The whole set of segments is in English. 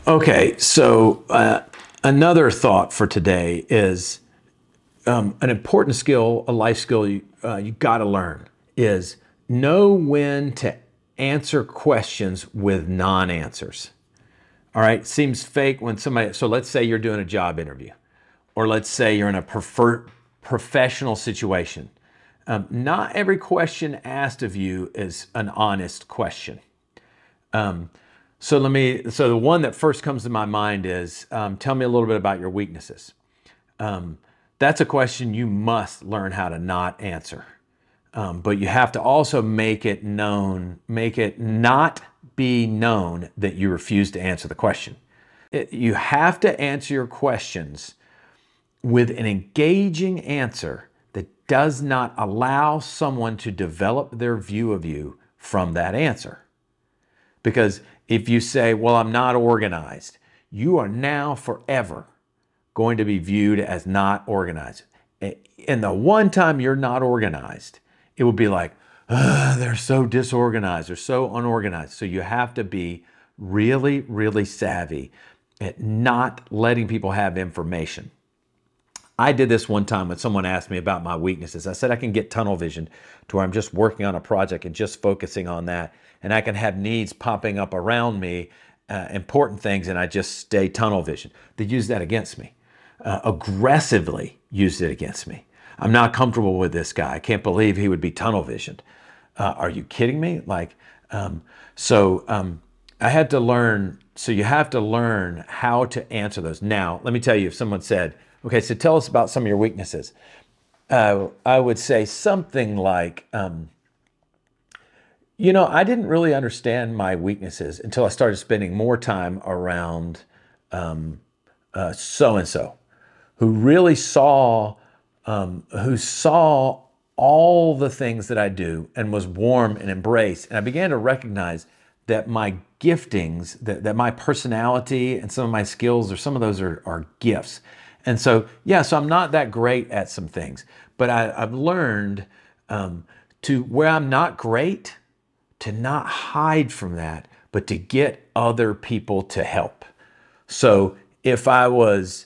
Okay, so another thought for today is an important skill, a life skill you got to learn is know when to answer questions with non-answers. All right, seems fake when somebody, so let's say you're doing a job interview, or let's say you're in a professional situation. Not every question asked of you is an honest question. So the one that first comes to my mind is, tell me a little bit about your weaknesses. That's a question you must learn how to not answer. But you have to also make it not be known that you refuse to answer the question. You have to answer your questions with an engaging answer that does not allow someone to develop their view of you from that answer. Because if you say, well, I'm not organized, you are now forever going to be viewed as not organized. And the one time you're not organized, it will be like, they're so disorganized, they're so unorganized. So you have to be really, really savvy at not letting people have information. I did this one time when someone asked me about my weaknesses. I said I can get tunnel vision to where I'm just working on a project and just focusing on that. And I can have needs popping up around me, important things, and I just stay tunnel vision. They use that against me, aggressively used it against me. I'm not comfortable with this guy. I can't believe he would be tunnel visioned. Are you kidding me? I had to learn, so you have to learn how to answer those. Now, let me tell you, if someone said, okay, so tell us about some of your weaknesses. I would say something like, I didn't really understand my weaknesses until I started spending more time around so-and-so, who really saw all the things that I do and was warm and embraced. And I began to recognize that my giftings, that my personality and some of my skills, or some of those are gifts. And so I'm not that great at some things, but I've learned to where I'm not great, to not hide from that, but to get other people to help. So if I was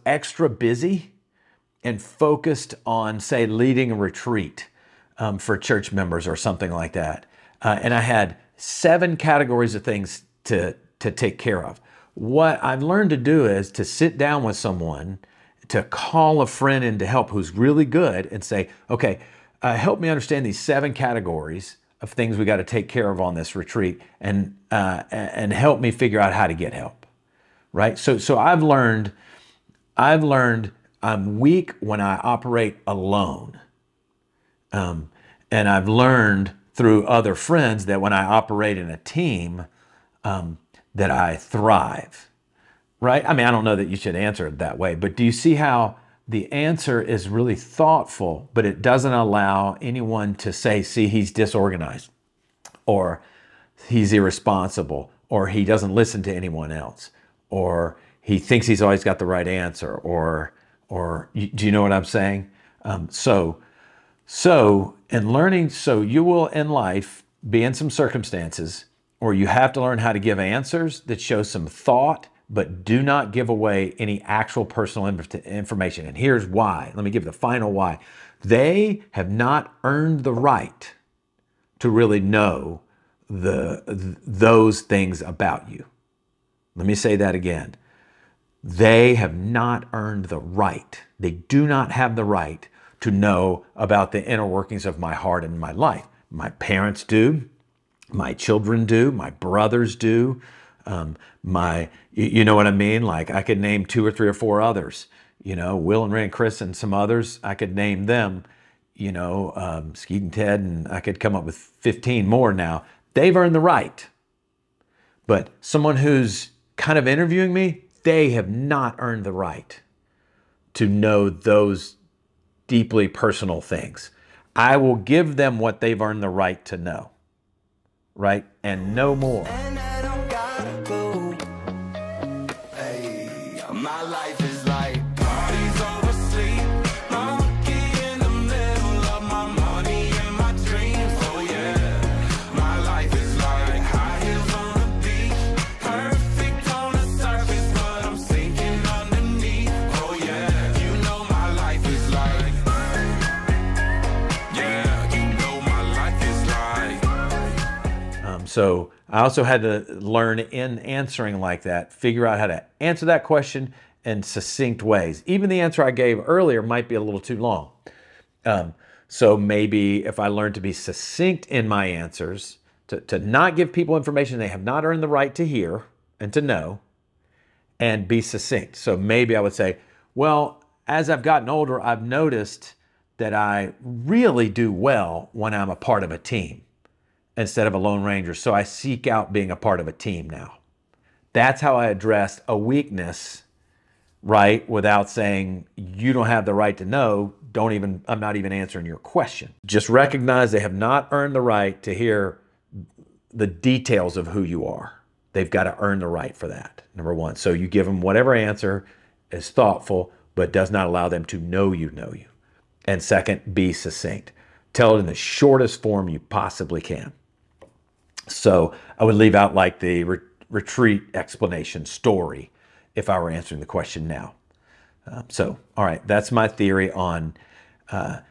extra busy and focused on, say, leading a retreat for church members or something like that, and I had 7 categories of things to take care of, what I've learned to do is to sit down with someone, to call a friend in to help who's really good and say, okay, help me understand these 7 categories of things we got to take care of on this retreat, and help me figure out how to get help, right? So I've learned I'm weak when I operate alone. And I've learned through other friends that when I operate in a team, that I thrive, right? I mean, I don't know that you should answer it that way, but do you see how the answer is really thoughtful, but it doesn't allow anyone to say, see, he's disorganized, or he's irresponsible, or he doesn't listen to anyone else, or he thinks he's always got the right answer, or do you know what I'm saying? So in learning, so you will in life be in some circumstances, or you have to learn how to give answers that show some thought, but do not give away any actual personal information. And here's why. Let me give the final why. They have not earned the right to really know those things about you. Let me say that again. They have not earned the right. They do not have the right to know about the inner workings of my heart and my life. My parents do. My children do. My brothers do. You know what I mean? Like I could name 2 or 3 or 4 others, Will and Ray and Chris and some others, I could name them, Skeet and Ted, and I could come up with 15 more now. They've earned the right. But someone who's kind of interviewing me, they have not earned the right to know those deeply personal things. I will give them what they've earned the right to know, right? And no more. My life is like parties over sleep, monkey in the middle of my money and my dreams. Oh yeah, my life is like high heels on the beach, perfect So I also had to learn in answering like that, figure out how to answer that question in succinct ways. Even the answer I gave earlier might be a little too long. So maybe if I learn to be succinct in my answers, to not give people information they have not earned the right to hear and to know, and be succinct. So maybe I would say, well, as I've gotten older, I've noticed that I really do well when I'm a part of a team instead of a lone ranger. So I seek out being a part of a team now. That's how I addressed a weakness, right? Without saying, you don't have the right to know. I'm not even answering your question. Just recognize they have not earned the right to hear the details of who you are. They've got to earn the right for that, number one. So you give them whatever answer is thoughtful, but does not allow them to know you know you. And second, be succinct. Tell it in the shortest form you possibly can. So I would leave out like the retreat explanation story if I were answering the question now. All right, that's my theory on on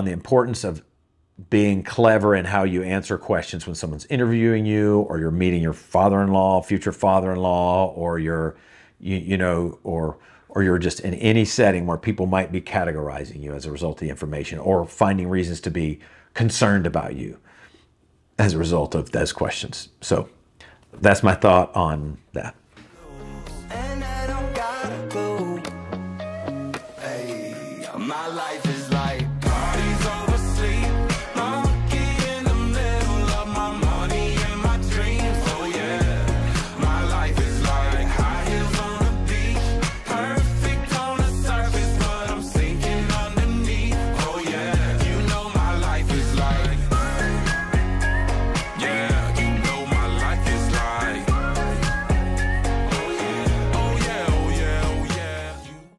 the importance of being clever in how you answer questions when someone's interviewing you, or you're meeting your father-in-law, future father-in-law, or you're just in any setting where people might be categorizing you as a result of the information, or finding reasons to be concerned about you as a result of those questions. So that's my thought on that.